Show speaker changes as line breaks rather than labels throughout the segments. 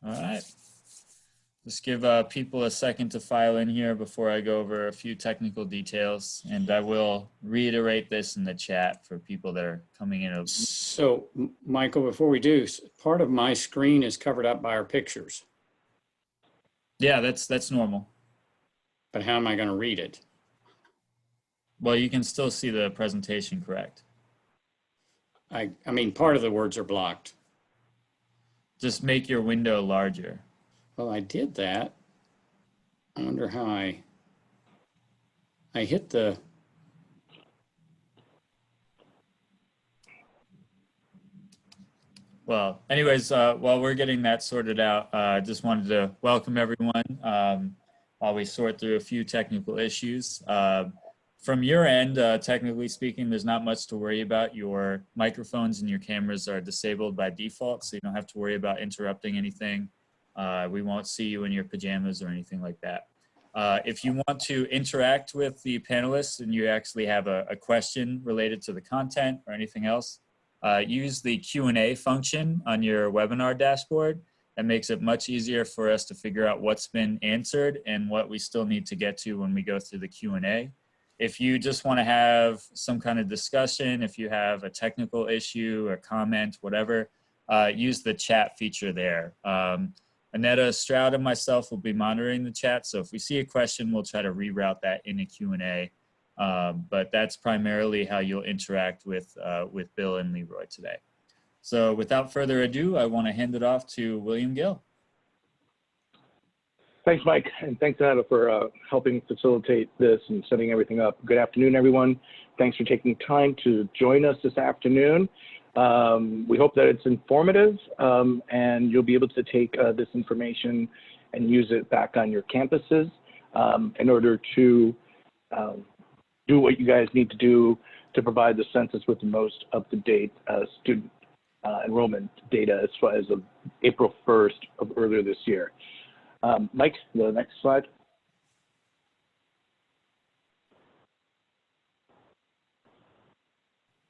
All right. Just give people a second to file in here before I go over a few technical details, and I will reiterate this in the chat for people that are coming in.
So, Michael, before we do, part of my screen is covered up by our pictures.
Yeah, that's normal.
But how am I going to read it?
Well, you can still see the presentation, correct?
I mean, part of the words are blocked.
Just make your window larger.
Well, I did that. I wonder how I hit the...
Well, anyways, while we're getting that sorted out, I just wanted to welcome everyone while we sort through a few technical issues. From your end, technically speaking, there's not much to worry about. Your microphones and your cameras are disabled by default, so you don't have to worry about interrupting anything. We won't see you in your pajamas or anything like that. If you want to interact with the panelists and you actually have a question related to the content or anything else, use the Q&A function on your webinar dashboard. That makes it much easier for us to figure out what's been answered and what we still need to get to when we go through the Q&A. If you just want to have some kind of discussion, if you have a technical issue or comment, whatever, use the chat feature there. Annetta Stroud and myself will be monitoring the chat, so if we see a question, we'll try to reroute that in a Q&A. But that's primarily how you'll interact with Bill and Leroy today. So without further ado, I want to hand it off to William Gill.
Thanks, Mike, and thanks, Annetta, for helping facilitate this and setting everything up. Good afternoon, everyone. Thanks for taking time to join us this afternoon. We hope that it's informative and you'll be able to take this information and use it back on your campuses in order to do what you guys need to do to provide the census with the most up-to-date student enrollment data as far as of April 1st of earlier this year. Mike, the next slide.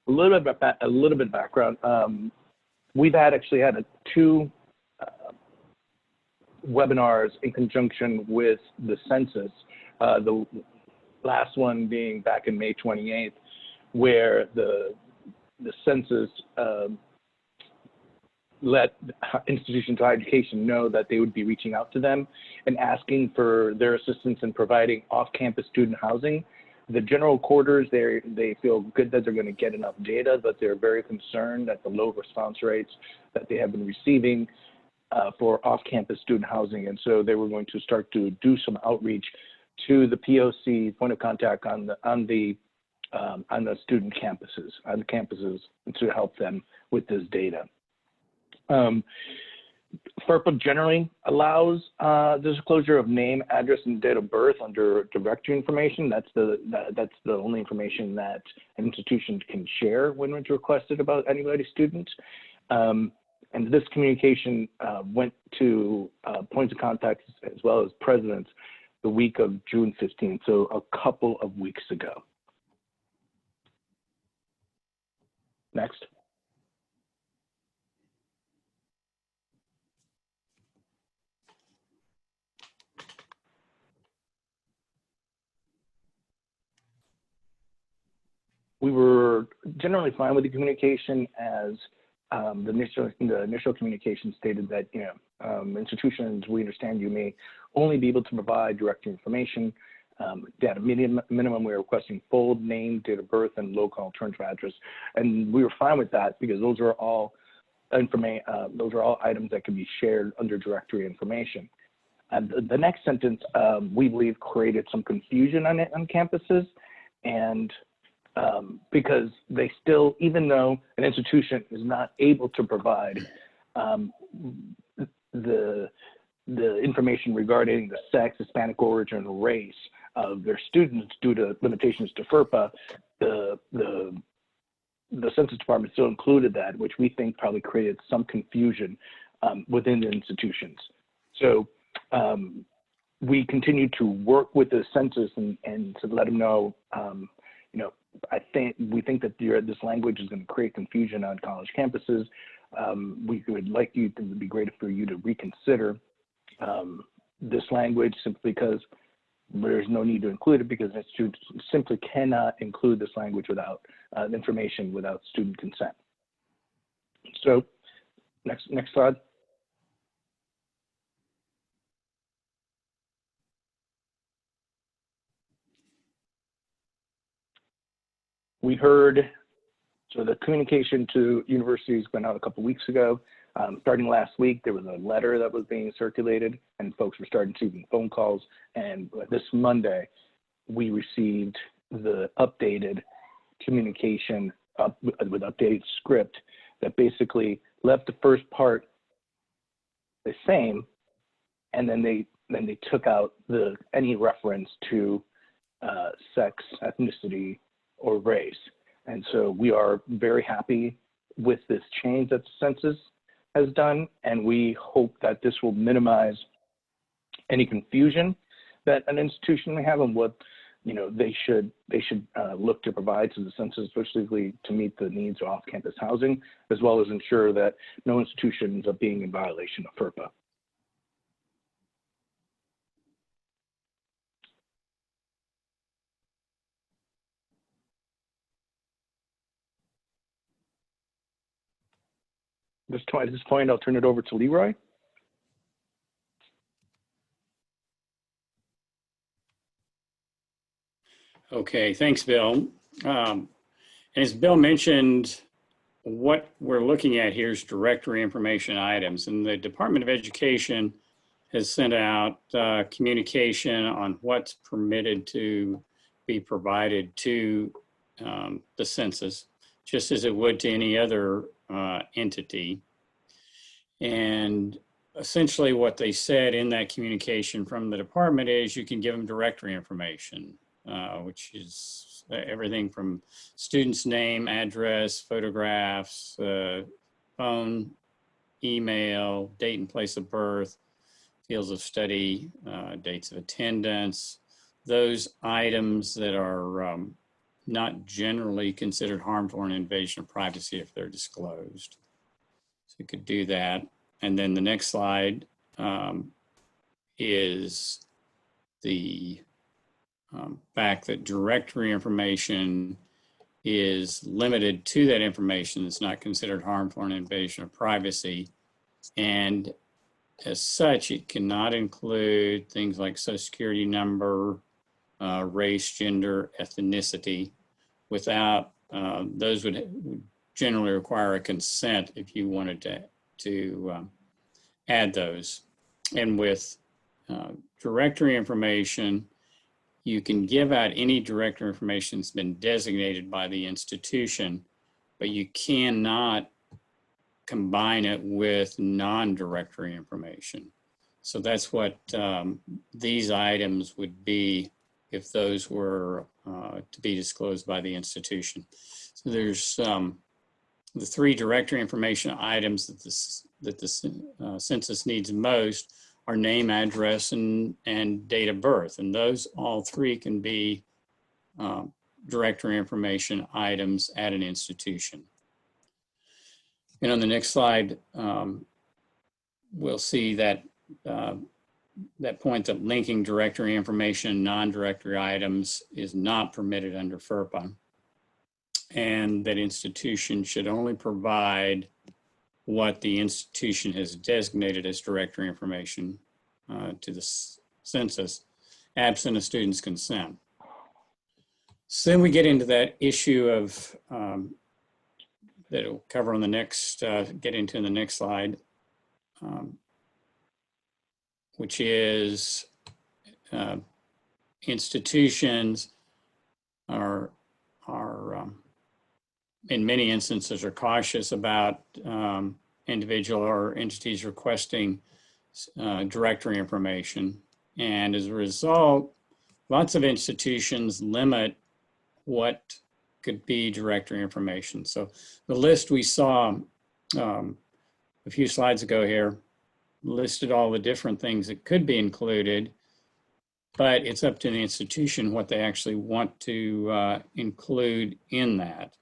A little bit of background. We've actually had two webinars in conjunction with the census. The last one being back in May 28th, where the census let institutions of higher education know that they would be reaching out to them and asking for their assistance in providing off-campus student housing. The general quarters, they feel good that they're going to get enough data, but they're very concerned at the low response rates that they have been receiving for off-campus student housing. And so they were going to start to do some outreach to the POC, point of contact on the student campuses, to help them with this data. FERPA generally allows the disclosure of name, address, and date of birth under directory information. That's the only information that an institution can share when it's requested about anybody's student. And this communication went to points of contact as well as presidents the week of June 15th, so a couple of weeks ago. Next. We were generally fine with the communication, as the initial communication stated that, institutions, we understand you may only be able to provide direct information. At a minimum, we were requesting full name, date of birth, and local alternative address, and we were fine with that because those are all items that can be shared under directory information. The next sentence, we believe, created some confusion on campuses, and because they still, even though an institution is not able to provide the information regarding the sex, Hispanic origin, or race of their students due to limitations to FERPA, the Census Department still included that, which we think probably created some confusion within the institutions. So we continue to work with the census and to let them know, we think that this language is going to create confusion on college campuses. We would like you, it would be great for you to reconsider this language simply because there's no need to include it because institutes simply cannot include this language without information without student consent. So next slide. We heard, so the communication to universities went out a couple weeks ago. Starting last week, there was a letter that was being circulated and folks were starting receiving phone calls. And this Monday, we received the updated communication with updated script that basically left the first part the same, and then they took out any reference to sex, ethnicity, or race. And so we are very happy with this change that the census has done, and we hope that this will minimize any confusion that an institution may have on what they should look to provide to the census, especially to meet the needs of off-campus housing, as well as ensure that no institution ends up being in violation of FERPA. At this point, I'll turn it over to Leroy.
Okay, thanks, Bill. As Bill mentioned, what we're looking at here is directory information items, and the Department of Education has sent out communication on what's permitted to be provided to the census, just as it would to any other entity. And essentially what they said in that communication from the department is you can give them directory information, which is everything from student's name, address, photographs, phone, email, date and place of birth, fields of study, dates of attendance, those items that are not generally considered harmful or an invasion of privacy if they're disclosed. So you could do that. And then the next slide is the fact that directory information is limited to that information that's not considered harmful or an invasion of privacy. And as such, it cannot include things like social security number, race, gender, ethnicity. Without, those would generally require a consent if you wanted to add those. And with directory information, you can give out any directory information that's been designated by the institution, but you cannot combine it with non-directory information. So that's what these items would be if those were to be disclosed by the institution. So there's the three directory information items that the census needs most are name, address, and date of birth. And those all three can be directory information items at an institution. And on the next slide, we'll see that that point that linking directory information, non-directory items is not permitted under FERPA, and that institution should only provide what the institution has designated as directory information to the census, absent a student's consent. So then we get into that issue of that we'll cover on the next, get into in the next slide, which is institutions are in many instances are cautious about individual or entities requesting directory information. And as a result, lots of institutions limit what could be directory information. So the list we saw a few slides ago here listed all the different things that could be included, but it's up to the institution what they actually want to include in that.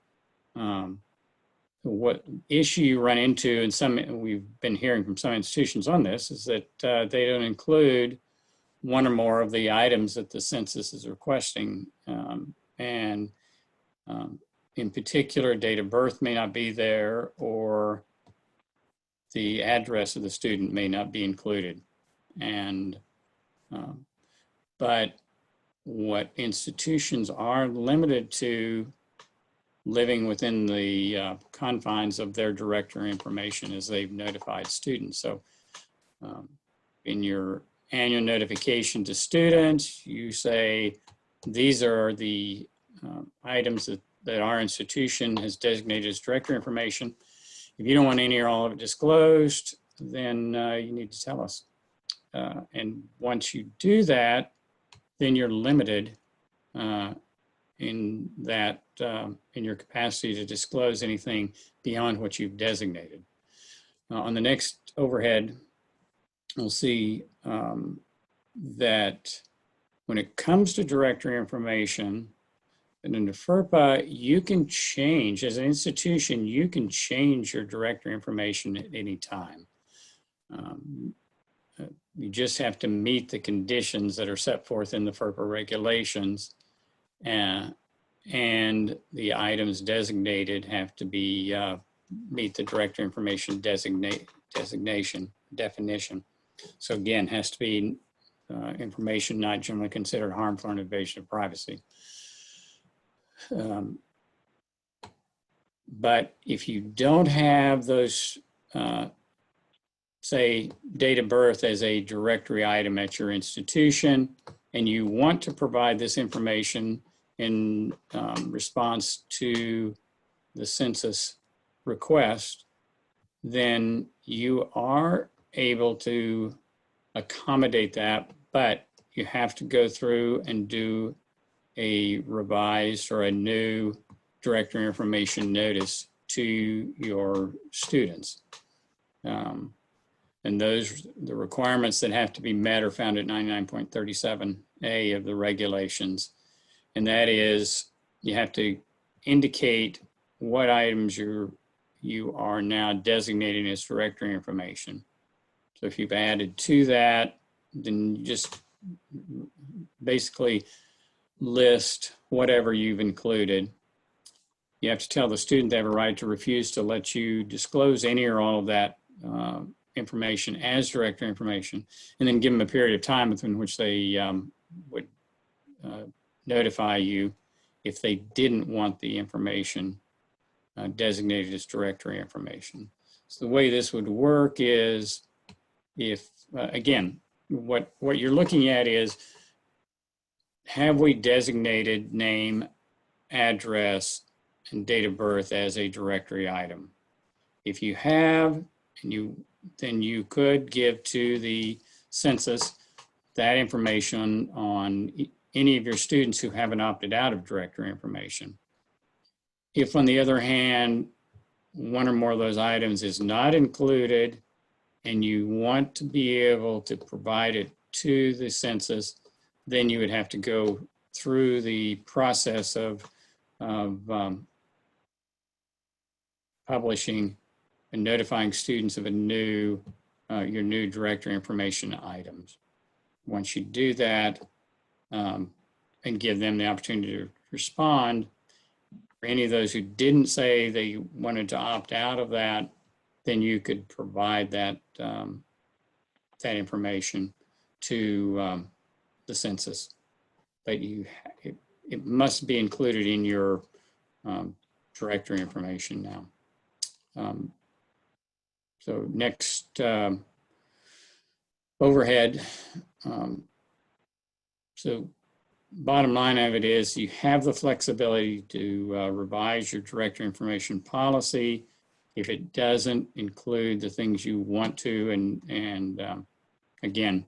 what issue you run into, and we've been hearing from some institutions on this, is that they don't include one or more of the items that the census is requesting. In particular, date of birth may not be there, or the address of the student may not be included. But what institutions are limited to living within the confines of their directory information as they've notified students. So in your annual notification to students, you say, these are the items that our institution has designated as directory information. If you don't want any or all of it disclosed, then you need to tell us. And once you do that, then you're limited in your capacity to disclose anything beyond what you've designated. On the next overhead, we'll see that when it comes to directory information, and in the FERPA, you can change, as an institution, you can change your directory information at any time. You just have to meet the conditions that are set forth in the FERPA regulations, and the items designated have to be meet the directory information definition. So again, has to be information not generally considered harmful or an invasion of privacy. But if you don't have those, say, date of birth as a directory item at your institution, and you want to provide this information in response to the census request, then you are able to accommodate that, but you have to go through and do a revised or a new directory information notice to your students. And the requirements that have to be met are found at 99.37A of the regulations. And that is, you have to indicate what items you are now designating as directory information. So if you've added to that, then you just basically list whatever you've included. You have to tell the student they have a right to refuse to let you disclose any or all of that information as directory information, and then give them a period of time within which they would notify you if they didn't want the information designated as directory information. So the way this would work is, if, again, what you're looking at is, have we designated name, address, and date of birth as a directory item? If you have, then you could give to the census that information on any of your students who haven't opted out of directory information. If, on the other hand, one or more of those items is not included and you want to be able to provide it to the census, then you would have to go through the process of publishing and notifying students of your new directory information items. Once you do that and give them the opportunity to respond, for any of those who didn't say they wanted to opt out of that, then you could provide that information to the census. But it must be included in your directory information now. So next overhead. So bottom line of it is, you have the flexibility to revise your directory information policy if it doesn't include the things you want to. And again,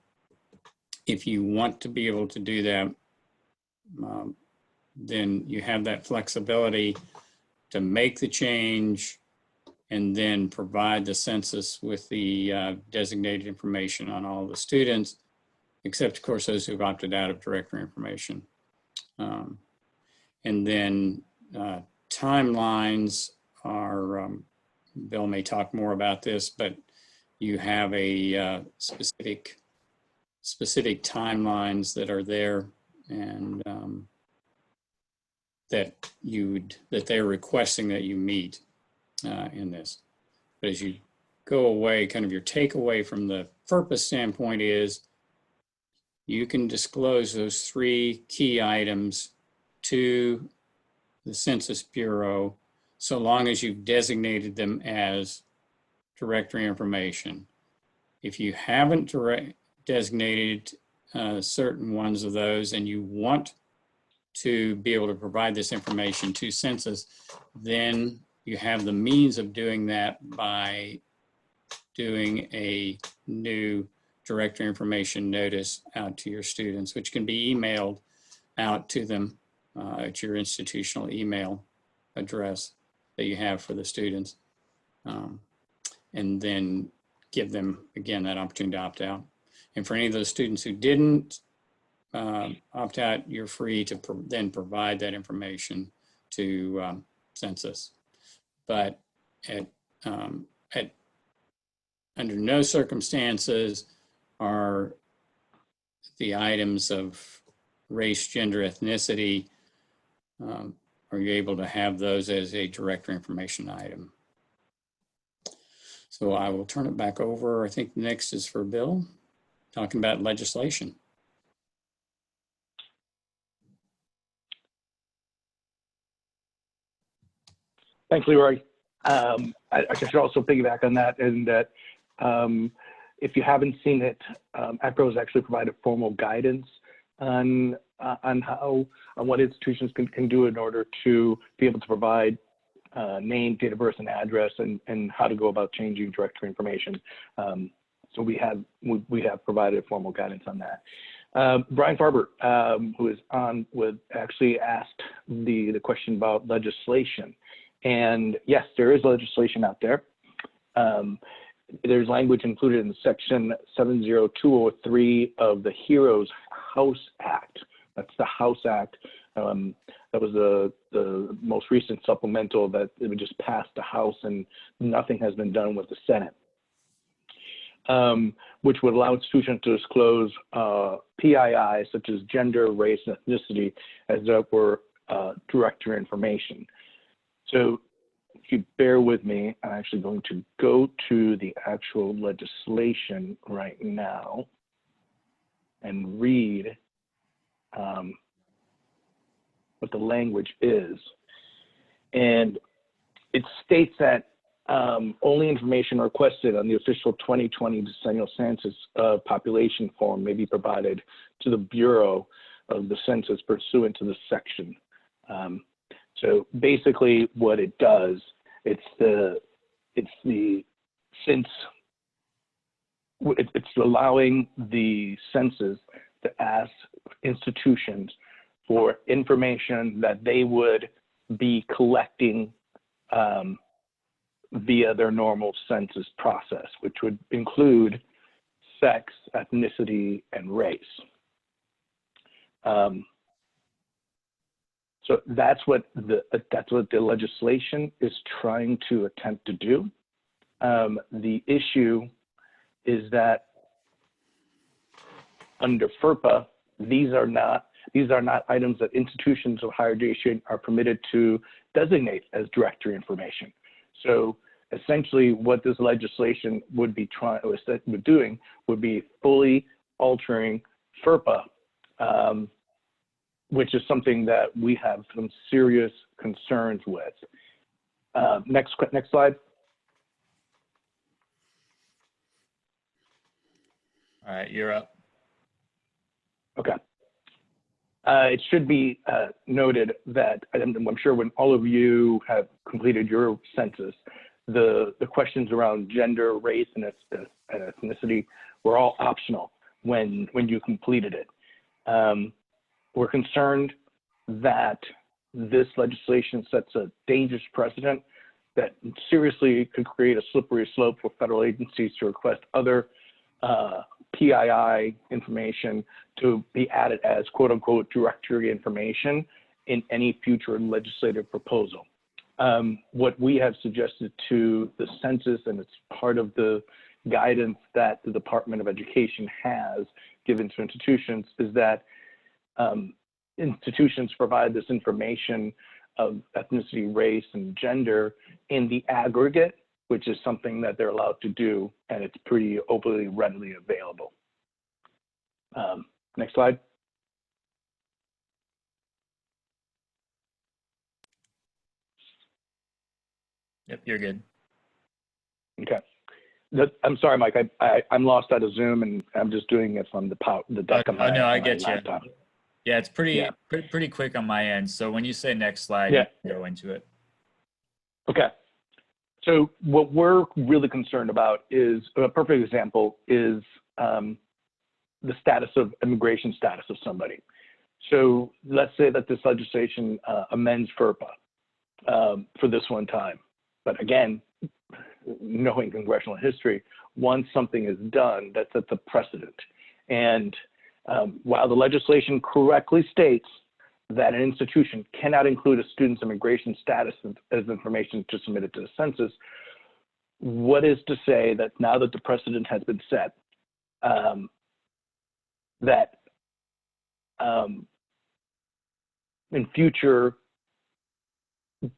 if you want to be able to do that, then you have that flexibility to make the change and then provide the census with the designated information on all the students, except, of course, those who've opted out of directory information. And then timelines are, Bill may talk more about this, but you have a specific timelines that are there, and that they're requesting that you meet in this. But as you go away, kind of your takeaway from the FERPA standpoint is you can disclose those 3 key items to the Census Bureau so long as you've designated them as directory information. If you haven't designated certain ones of those and you want to be able to provide this information to Census, then you have the means of doing that by doing a new directory information notice out to your students, which can be emailed out to them at your institutional email address that you have for the students. And then give them, again, that opportunity to opt out. And for any of those students who didn't opt out, you're free to then provide that information to Census. But under no circumstances are the items of race, gender, ethnicity, are you able to have those as a directory information item? So I will turn it back over. I think next is for Bill, talking about legislation.
Thanks, Leroy. I should also piggyback on that, in that if you haven't seen it, AACRAO has actually provided formal guidance on what institutions can do in order to be able to provide name, date of birth, and address, and how to go about changing directory information. So we have provided formal guidance on that. Brian Farber, who is on, actually asked the question about legislation. And yes, there is legislation out there. There's language included in section 70203 of the HEROES House Act. That's the House Act. That was the most recent supplemental that it just passed the House, and nothing has been done with the Senate, which would allow institutions to disclose PII, such as gender, race, and ethnicity, as that were directory information. So if you bear with me, I'm actually going to go to the actual legislation right now and read what the language is. And it states that only information requested on the official 2020 decennial census population form may be provided to the Bureau of the Census pursuant to this section. So basically what it does, it's allowing the census to ask institutions for information that they would be collecting via their normal census process, which would include sex, ethnicity, and race. So that's what the legislation is trying to attempt to do. The issue is that under FERPA, these are not items that institutions of higher education are permitted to designate as directory information. So essentially what this legislation would be doing would be fully altering FERPA, which is something that we have some serious concerns with. Next slide.
All right, you're up.
Okay. It should be noted that I'm sure when all of you have completed your census, the questions around gender, race, and ethnicity were all optional when you completed it. We're concerned that this legislation sets a dangerous precedent that seriously could create a slippery slope for federal agencies to request other PII information to be added as quote unquote directory information in any future legislative proposal. what we have suggested to the census, and it's part of the guidance that the Department of Education has given to institutions, is that institutions provide this information of ethnicity, race, and gender in the aggregate, which is something that they're allowed to do, and it's pretty openly, readily available. Next slide.
Yep, you're good.
Okay. I'm sorry, Mike. I'm lost out of Zoom, and I'm just doing it from the deck of my
no, I get you.
laptop.
Yeah, it's pretty quick on my end. So when you say next slide,
Yeah.
you can go into it.
Okay. So what we're really concerned about is, a perfect example is the status of immigration status of somebody. So let's say that this legislation amends FERPA for this one time. But again, knowing congressional history, once something is done, that sets a precedent. And while the legislation correctly states that an institution cannot include a student's immigration status as information to submit it to the census, what is to say that now that the precedent has been set, that in future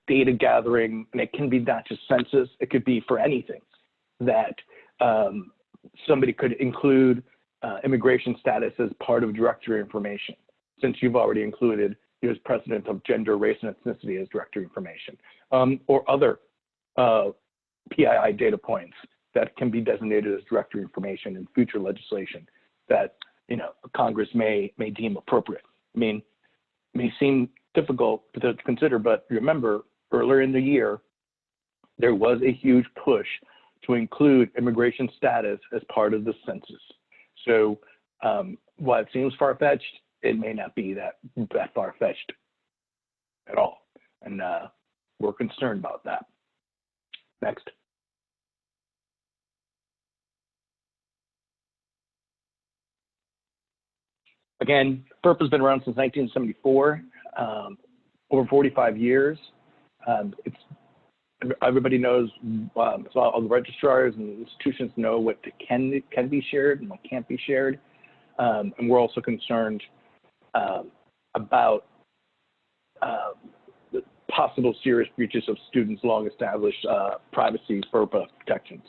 data gathering, and it can be not just census, it could be for anything, that somebody could include immigration status as part of directory information, since you've already included here's precedent of gender, race, and ethnicity as directory information, or other PII data points that can be designated as directory information in future legislation that Congress may deem appropriate. I mean, it may seem difficult to consider, but remember, earlier in the year, there was a huge push to include immigration status as part of the census. So while it seems far-fetched, it may not be that far-fetched at all. And we're concerned about that. Next. Again, FERPA has been around since 1974, over 45 years. Everybody knows, so all the registrars and institutions know what can be shared and what can't be shared. And we're also concerned about the possible serious breaches of students' long-established privacy FERPA protections.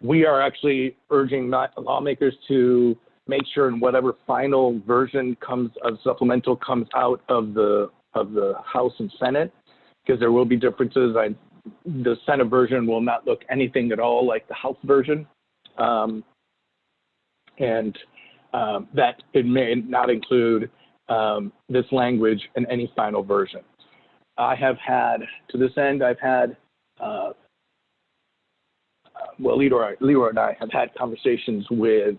We are actually urging lawmakers to make sure in whatever final version of supplemental comes out of the House and Senate, because there will be differences. The Senate version will not look anything at all like the House version, and that it may not include this language in any final version. I have had, to this end, I've had, well, Leroy and I have had conversations with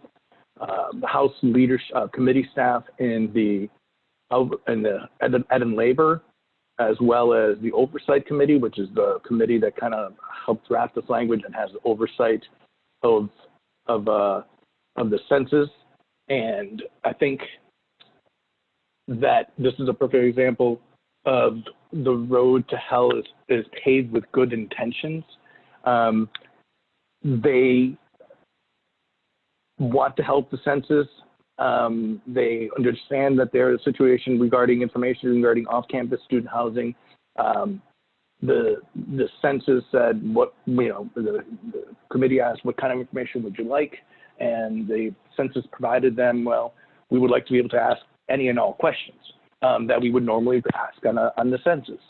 the House leadership committee staff in the Ed and Labor, as well as the Oversight Committee, which is the committee that kind of helped draft this language and has oversight of the census. And I think that this is a perfect example of the road to hell is paved with good intentions. They want to help the census. They understand that there is a situation regarding information regarding off-campus student housing. The census said the committee asked, what kind of information would you like? And the census provided them, well, we would like to be able to ask any and all questions that we would normally ask on the census.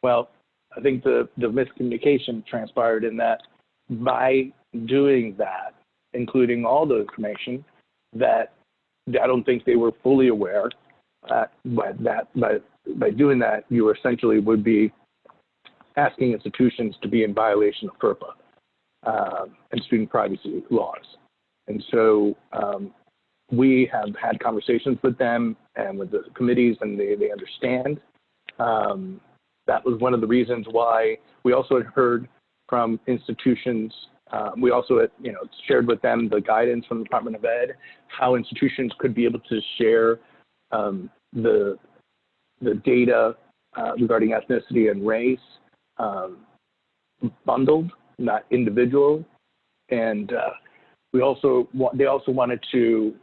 Well, I think the miscommunication transpired in that by doing that, including all the information, that I don't think they were fully aware that by doing that, you essentially would be asking institutions to be in violation of FERPA and student privacy laws. And so we have had conversations with them and with the committees, and they understand. That was one of the reasons why we also had heard from institutions. We also had, shared with them the guidance from the Department of Ed, how institutions could be able to share the data regarding ethnicity and race bundled, not individual. And they also wanted to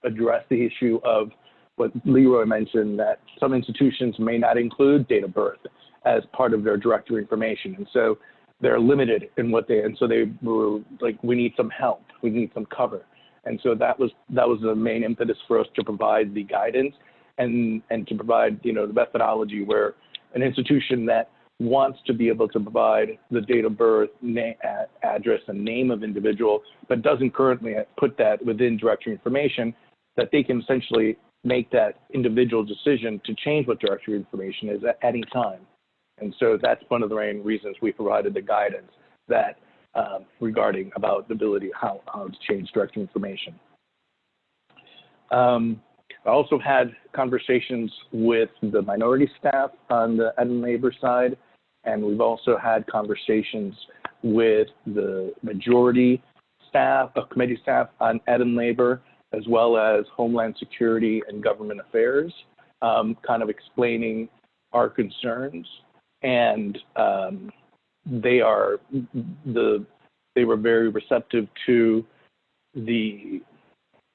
address the issue of what Leroy mentioned, that some institutions may not include date of birth as part of their directory information. And so they're limited in what and so they were like, we need some help, we need some cover. And so that was the main impetus for us to provide the guidance and to provide, you know, the methodology where an institution that wants to be able to provide the date of birth, address, and name of individual, but doesn't currently put that within directory information, that they can essentially make that individual decision to change what directory information is at any time. And so that's one of the main reasons we provided the guidance that regarding about the ability how to change directory information. I also had conversations with the minority staff on the Ed and Labor side, and we've also had conversations with the majority staff, committee staff on Ed and Labor, as well as Homeland Security and Government Affairs, kind of explaining our concerns. And they were very receptive to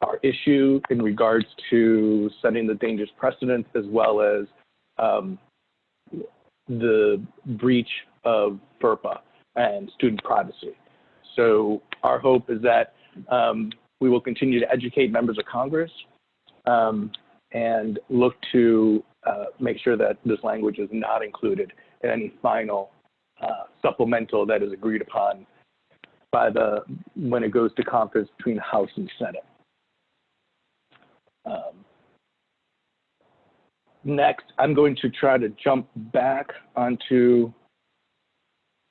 our issue in regards to setting the dangerous precedent, as well as the breach of FERPA and student privacy. So our hope is that we will continue to educate members of Congress and look to make sure that this language is not included in any final supplemental that is agreed upon by when it goes to conference between House and Senate. Next, I'm going to try to jump back onto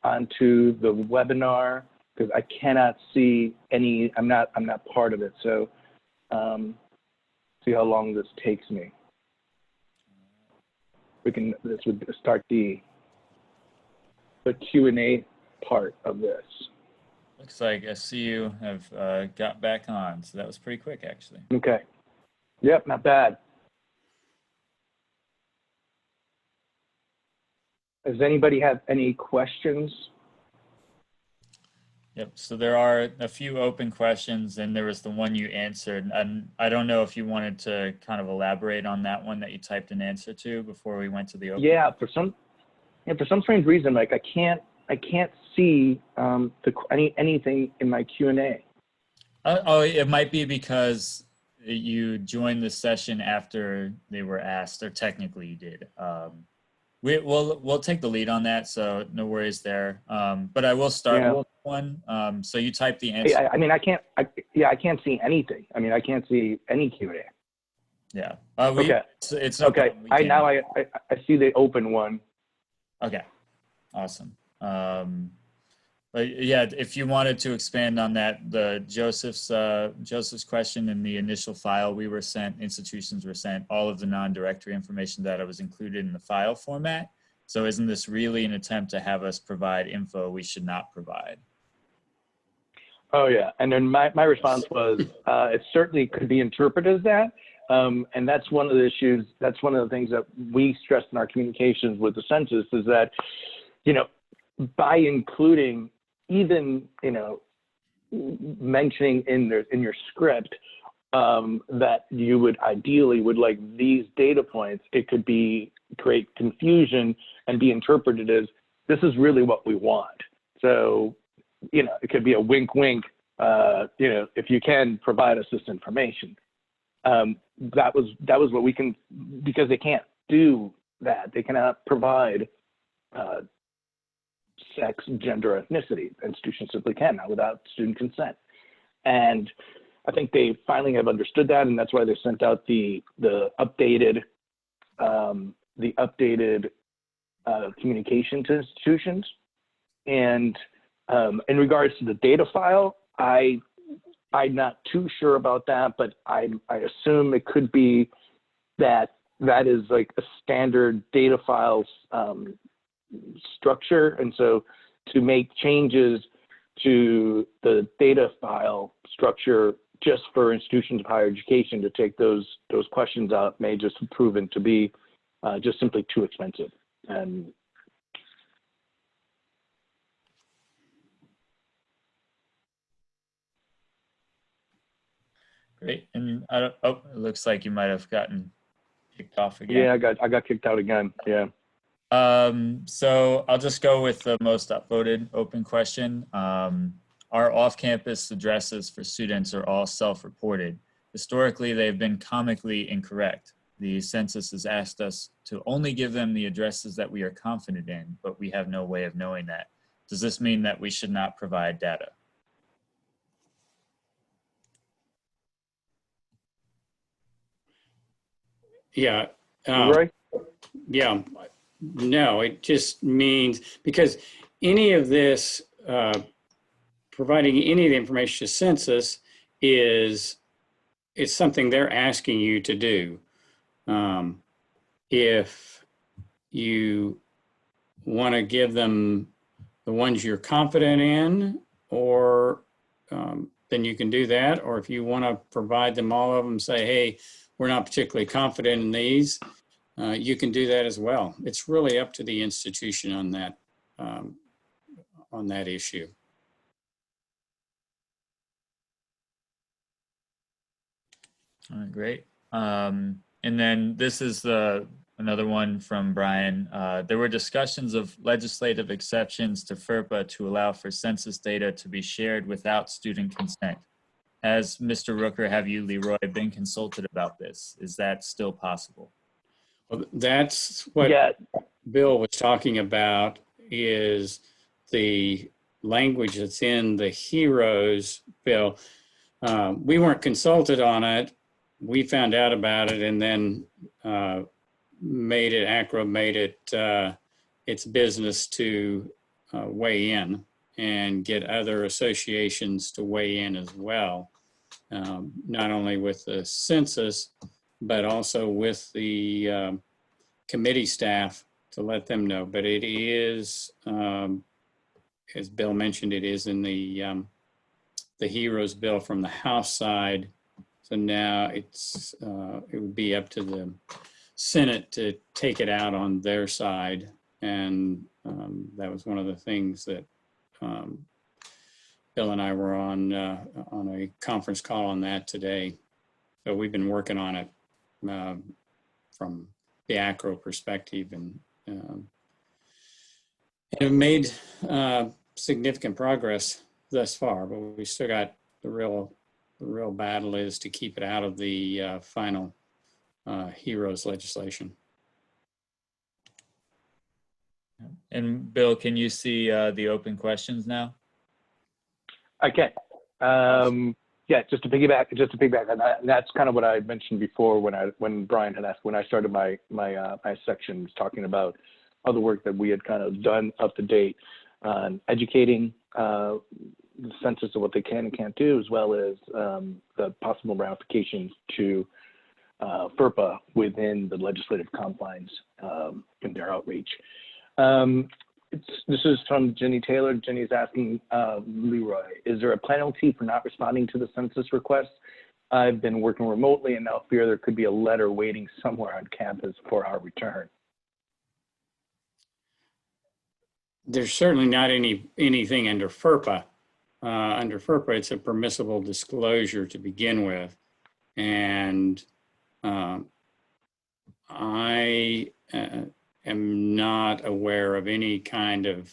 the webinar because I cannot see any. I'm not part of it. So see how long this takes me. This would start the Q&A part of this.
Looks like I see you have got back on, so that was pretty quick, actually.
Okay. Yep, not bad. Does anybody have any questions?
Yep, so there are a few open questions, and there was the one you answered. And I don't know if you wanted to kind of elaborate on that one that you typed an answer to before we went to the open.
Yeah, for some strange reason, like I can't see anything in my Q&A.
Oh, it might be because you joined the session after they were asked, or technically you did. We'll take the lead on that, so no worries there. But I will start with one. So you typed the answer.
I can't see anything. I mean, I can't see any Q&A.
Yeah.
Okay.
It's no
okay.
problem.
I see the open one.
Okay. Awesome. But yeah, if you wanted to expand on that, Joseph's question in the initial file we were sent, institutions were sent all of the non-directory information that was included in the file format. So isn't this really an attempt to have us provide info we should not provide?
Oh yeah, and then my response was, it certainly could be interpreted as that. And that's one of the issues, that's one of the things that we stressed in our communications with the census is that, you know, by including even, you know, mentioning in your script that you would ideally would like these data points, it could create confusion and be interpreted as this is really what we want. So, you know, it could be a wink, wink, you know, if you can provide us this information. That was what we can, because they can't do that. They cannot provide sex, gender, ethnicity. Institutions simply cannot without student consent. And I think they finally have understood that, and that's why they sent out the updated communication to institutions. And in regards to the data file, I'm not too sure about that, but I assume it could be that is like a standard data files structure. And so to make changes to the data file structure just for institutions of higher education to take those questions out may just have proven to be just simply too expensive. And
Great. And I don't, oh, it looks like you might have gotten kicked off again.
Yeah, I got kicked out again. Yeah.
So I'll just go with the most upvoted open question. Our off-campus addresses for students are all self-reported. Historically, they've been comically incorrect. The census has asked us to only give them the addresses that we are confident in, but we have no way of knowing that. Does this mean that we should not provide data?
Yeah.
Leroy?
Yeah. No, it just means because any of this, providing any of the information to census it's something they're asking you to do. If you want to give them the ones you're confident in, or then you can do that. Or if you want to provide them all of them, say, hey, we're not particularly confident in these, you can do that as well. It's really up to the institution on that issue.
All right, great. And then this is another one from Brian. There were discussions of legislative exceptions to FERPA to allow for census data to be shared without student consent. Has Mr. Rooker, have you, Leroy, been consulted about this? Is that still possible?
Well, that's what Bill was talking about, is the language that's in the HEROES bill. We weren't consulted on it. We found out about it and then AACRAO made it its business to weigh in and get other associations to weigh in as well, not only with the census, but also with the committee staff to let them know. But it is, as Bill mentioned, it is in the HEROES bill from the House side. So now it would be up to the Senate to take it out on their side. And that was one of the things that Bill and I were on a conference call on that today. So we've been working on it from the AACRAO perspective, and have made significant progress thus far, but we still got the real battle is to keep it out of the final HEROES legislation.
And Bill, can you see the open questions now?
I can. Yeah, just to piggyback on that, and that's kind of what I mentioned before when Brian had asked, when I started my section, talking about other work that we had kind of done up to date on educating the census of what they can and can't do, as well as the possible ramifications to FERPA within the legislative confines in their outreach. This is from Jenny Taylor. Jenny's asking, Leroy, is there a penalty for not responding to the census request? I've been working remotely and now fear there could be a letter waiting somewhere on campus for our return.
There's certainly not anything under FERPA. Under FERPA, it's a permissible disclosure to begin with. And I am not aware of any kind of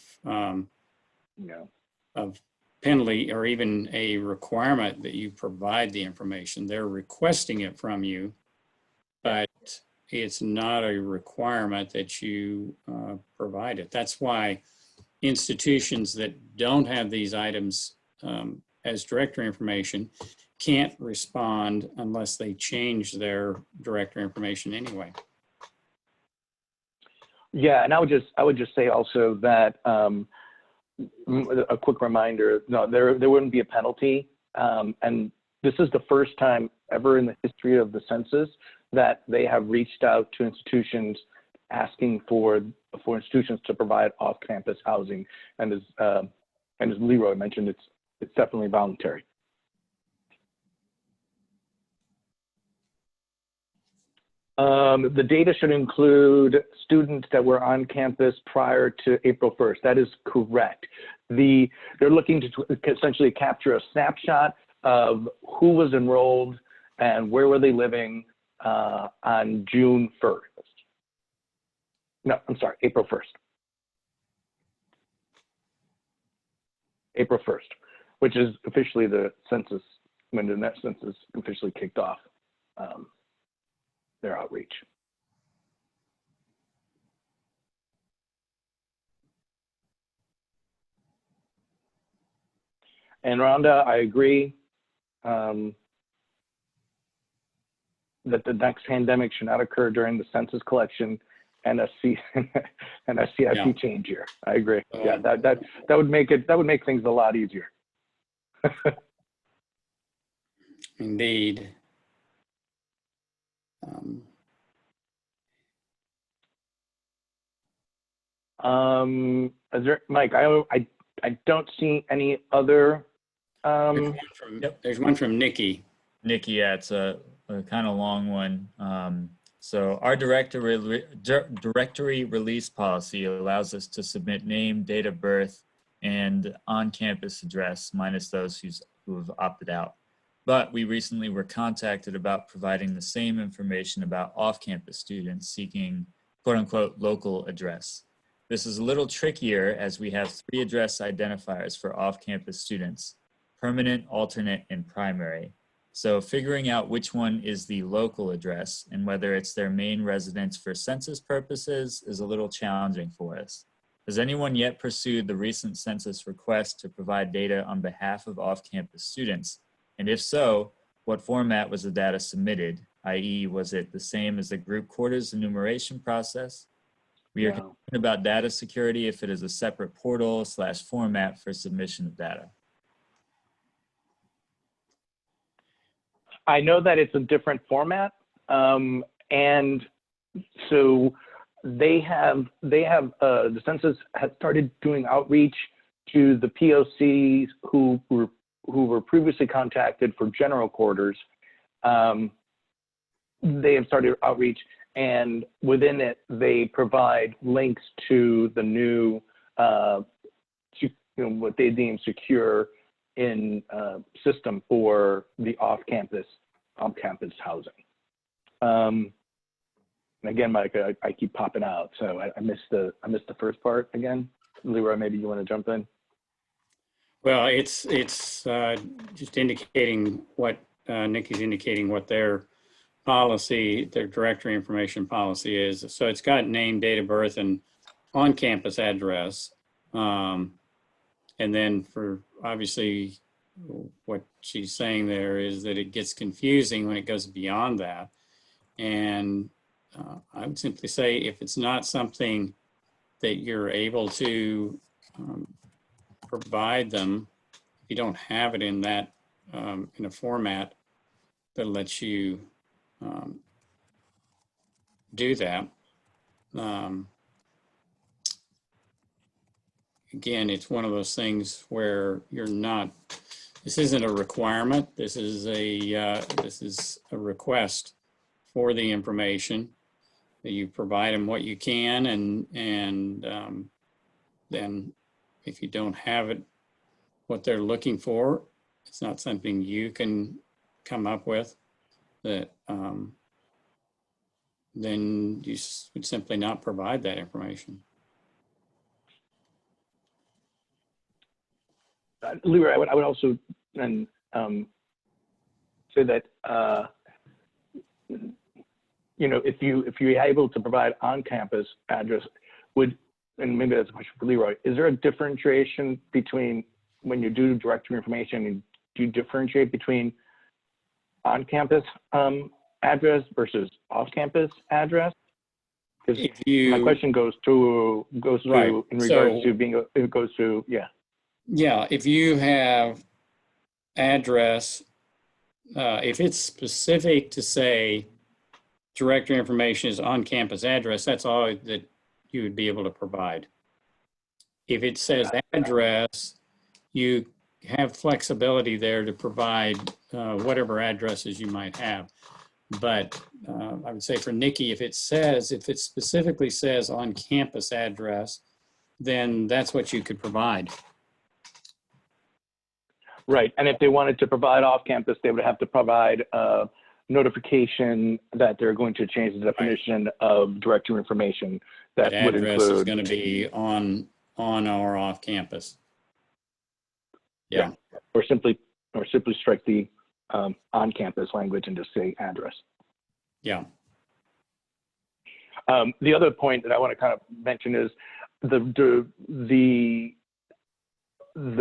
of penalty or even a requirement that you provide the information. They're requesting it from you, but it's not a requirement that you provide it. That's why institutions that don't have these items as directory information can't respond unless they change their directory information anyway.
Yeah, and I would just say also that a quick reminder, no, there wouldn't be a penalty, and this is the first time ever in the history of the census that they have reached out to institutions asking for institutions to provide off-campus housing, and as Leroy mentioned, it's definitely voluntary. The data should include students that were on campus prior to April 1st. That is correct. They're looking to essentially capture a snapshot of who was enrolled and where were they living on June 1st? No, I'm sorry, April 1st. April 1st, which is officially the census, when the net census officially kicked off their outreach. And Rhonda, I agree that the next pandemic should not occur during the census collection and a CIP change year. I agree. Yeah, that would make things a lot easier.
Indeed.
Is there, Mike? I don't see any other.
There's one from Nikki.
Nikki, yeah, it's a kind of long one. So our directory release policy allows us to submit name, date of birth, and on-campus address, minus those who have opted out. But we recently were contacted about providing the same information about off-campus students seeking quote-unquote local address. This is a little trickier as we have 3 address identifiers for off-campus students: permanent, alternate, and primary. So figuring out which one is the local address and whether it's their main residence for census purposes is a little challenging for us. Has anyone yet pursued the recent census request to provide data on behalf of off-campus students? And if so, what format was the data submitted? i.e., was it the same as the group quarters enumeration process? We are concerned about data security if it is a separate portal / format for submission of data.
I know that it's a different format, and so the census has started doing outreach to the POCs who were previously contacted for general quarters. They have started outreach, and within it, they provide links to the new, what they deem secure in system for the off-campus housing. And again, Mike, I keep popping out, so I missed the first part again. Leroy, maybe you want to jump in.
Well, it's just indicating what Nikki's indicating what their policy, their directory information policy is. So it's got name, date of birth, and on-campus address. And then for obviously what she's saying there is that it gets confusing when it goes beyond that. And I would simply say if it's not something that you're able to provide them, if you don't have it in that, in a format that lets you do that, again, it's one of those things where you're not, this isn't a requirement. This is a request for the information that you provide them what you can. And then if you don't have it, what they're looking for, it's not something you can come up with, that then you would simply not provide that information.
Leroy, I would also say that if you're able to provide on-campus address, and maybe that's a question for Leroy, is there a differentiation between when you do directory information, and do you differentiate between on-campus address versus off-campus address? Because my question goes to
right.
In regards to being it goes to
Yeah, if you have address, if it's specific to say directory information is on-campus address, that's all that you would be able to provide. If it says address, you have flexibility there to provide whatever addresses you might have. But I would say for Nikki, if it specifically says on-campus address, then that's what you could provide.
Right, and if they wanted to provide off-campus, they would have to provide notification that they're going to change the definition of directory information that
That
would
address is
include.
going to be on or off campus. Yeah.
Or simply strike the on-campus language and just say address.
Yeah.
The other point that I want to kind of mention is the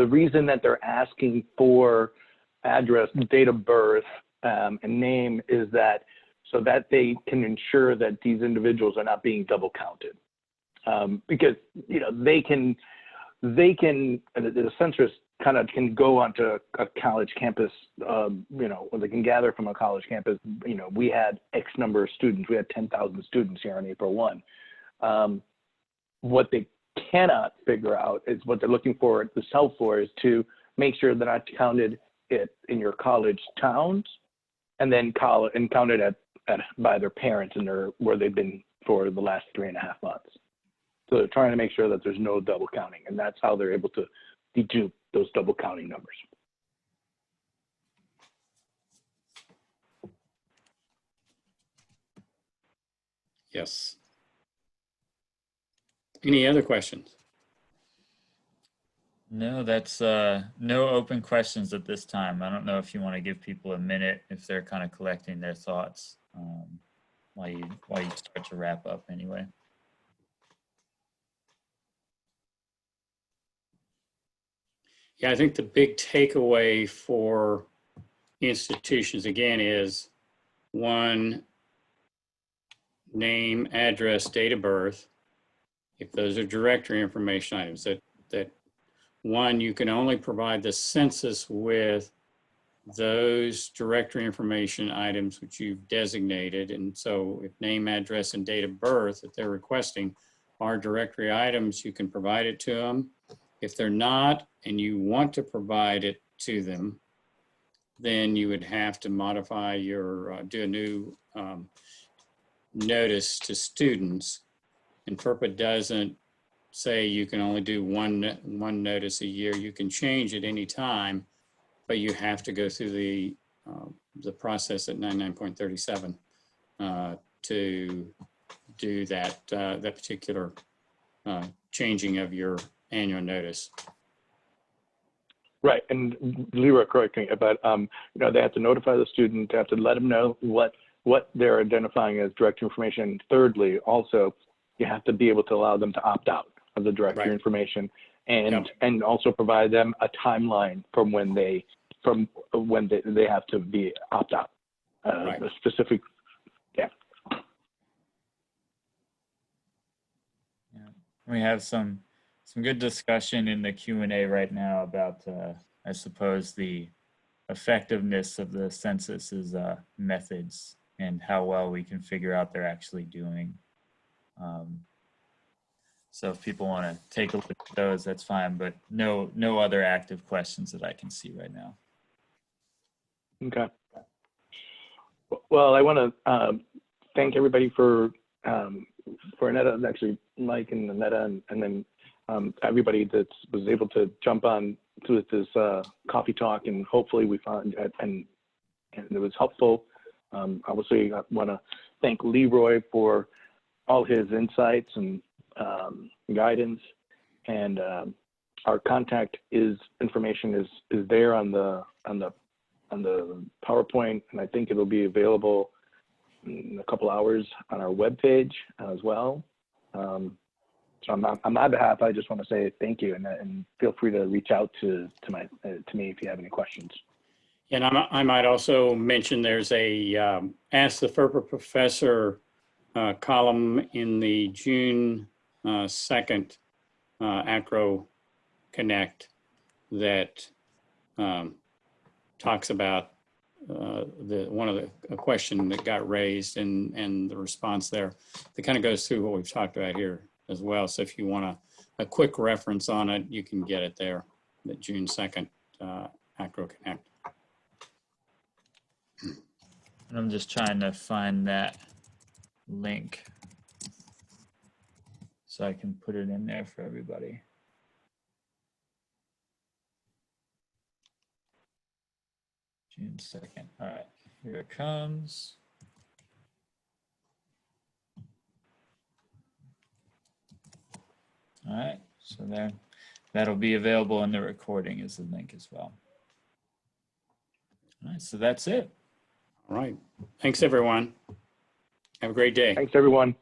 reason that they're asking for address, date of birth, and name is that so that they can ensure that these individuals are not being double counted. Because the census kind of can go onto a college campus, or they can gather from a college campus. We had X number of students. We had 10,000 students here on April 1. What they cannot figure out is what they're looking for, the help for, is to make sure they're not counted it in your college towns, and then counted by their parents and where they've been for the last 3.5 months. So they're trying to make sure that there's no double counting, and that's how they're able to dedupe those double counting numbers.
Yes. Any other questions?
No, that's no open questions at this time. I don't know if you want to give people a minute if they're kind of collecting their thoughts while you start to wrap up anyway.
Yeah, I think the big takeaway for institutions, again, is one, name, address, date of birth. If those are directory information items, that one, you can only provide the census with those directory information items which you've designated. And so if name, address, and date of birth that they're requesting are directory items, you can provide it to them. If they're not, and you want to provide it to them, then you would have to modify your, do a new notice to students. And FERPA doesn't say you can only do one notice a year. You can change at any time, but you have to go through the process at 99.37 to do that particular changing of your annual notice.
Right, and Leroy, correct me, but they have to notify the student, they have to let them know what they're identifying as directory information. Thirdly, also, you have to be able to allow them to opt out of the directory
Right.
information, and also provide them a timeline from when they have to be opt out.
Right.
A specific, yeah.
Yeah. We have some good discussion in the Q&A right now about, I suppose, the effectiveness of the census's methods and how well we can figure out they're actually doing. So if people want to take a look at those, that's fine, but no other active questions that I can see right now.
Okay. Well, I want to thank everybody for Annetta, actually Mike and Annetta, and then everybody that was able to jump on to this coffee talk, and hopefully we found and it was helpful. Obviously, I want to thank Leroy for all his insights and guidance, and our contact information is there on the PowerPoint, and I think it'll be available in a couple hours on our webpage as well. So on my behalf, I just want to say thank you, and feel free to reach out to me if you have any questions.
And I might also mention there's a Ask the FERPA Professor column in the June 2nd AACRAO Connect that talks about a question that got raised and the response there. That kind of goes through what we've talked about here as well. So if you want a quick reference on it, you can get it there, the June 2nd AACRAO Connect.
And I'm just trying to find that link so I can put it in there for everybody. June 2nd. All right. Here it comes. All right, so then that'll be available in the recording as the link as well. All right, so that's it.
All right. Thanks, everyone. Have a great day.
Thanks, everyone.